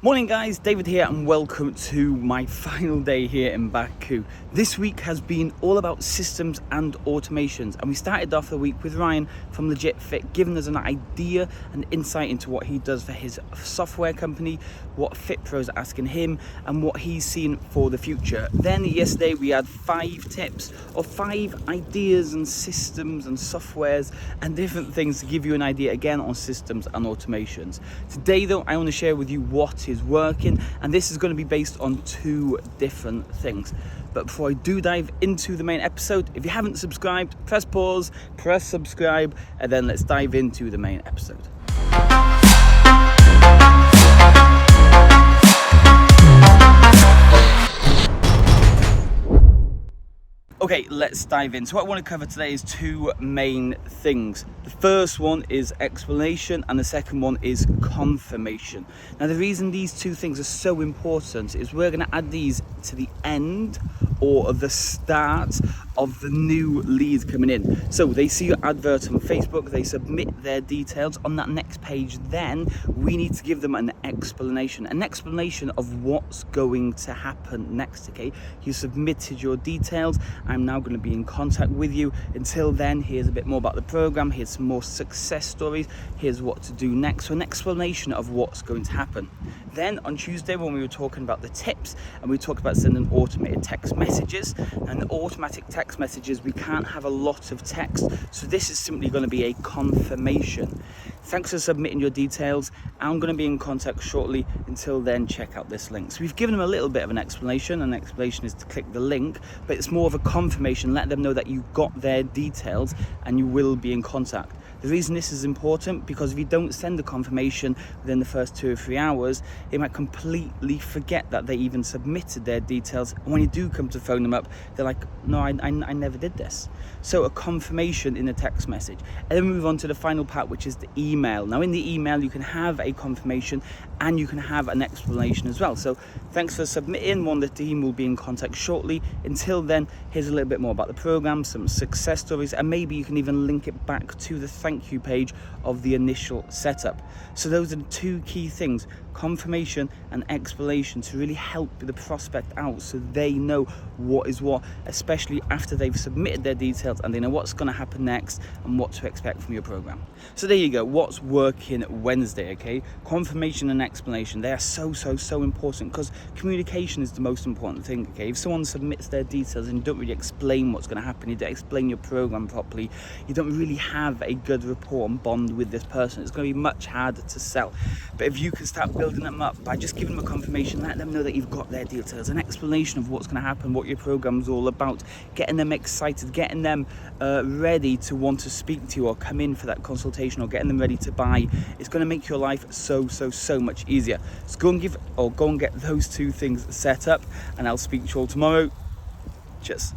Morning guys, David here and welcome to my final day here in Baku. This week has been all about systems and automations, and we started off the week with Ryan from Legit Fit giving us an idea and insight into what he does for his software company, what FitPros are asking him and what he's seen for the future. Then yesterday we had 5 tips or 5 ideas and systems and softwares and different things to give you an idea again on systems and automations. Today though, I want to share with you what is working, and this is going to be based on 2 different things. But before I do dive into the main episode, if you haven't subscribed, press pause, press subscribe, and then let's dive into the main episode. Okay, let's dive in. So what I want to cover today is 2 main things. The first one is explanation and the second one is confirmation. Now the reason these 2 things are so important is we're going to add these to the end or the start of the new leads coming in. So they see your advert on Facebook, they submit their details on that next page, then we need to give them an explanation of what's going to happen next. Okay, you submitted your details, I'm now going to be in contact with you. Until then, here's a bit more about the program, here's some more success stories, here's what to do next. So an explanation of what's going to happen. Then on Tuesday, when we were talking about the tips and we talked about sending automated text messages, and the automatic text messages, we can't have a lot of text, so this is simply going to be a confirmation. Thanks for submitting your details, I'm going to be in contact shortly. Until then, check out this link. So we've given them a little bit of an explanation. An explanation is to click the link, but it's more of a confirmation. Let them know that you got their details and you will be in contact. The reason this is important, because if you don't send a confirmation within the first 2 or 3 hours, they might completely forget that they even submitted their details, and when you do come to phone them up, they're like, no, I never did this. So a confirmation in a text message. And then we move on to the final part, which is the email. Now in the email you can have a confirmation and you can have an explanation as well. So thanks for submitting, one of the team will be in contact shortly. Until then, here's a little bit more about the program, some success stories, and maybe you can even link it back to the thank you page of the initial setup. So those are the 2 key things, confirmation and explanation, to really help the prospect out so they know what is what, especially after they've submitted their details and they know what's going to happen next and what to expect from your program. So there you go, what's working Wednesday. Okay, confirmation and explanation, they are so important, because communication is the most important thing. Okay, if someone submits their details and you don't really explain what's going to happen, you don't explain your program properly, you don't really have a good rapport and bond with this person, it's going to be much harder to sell. But if you can start building them up by just giving them a confirmation, let them know that you've got their details, an explanation of what's going to happen, what your program is all about, getting them excited, getting them ready to want to speak to you or come in for that consultation, or getting them ready to buy, it's going to make your life so much easier. So go and get those 2 things set up, and I'll speak to you all tomorrow. Cheers.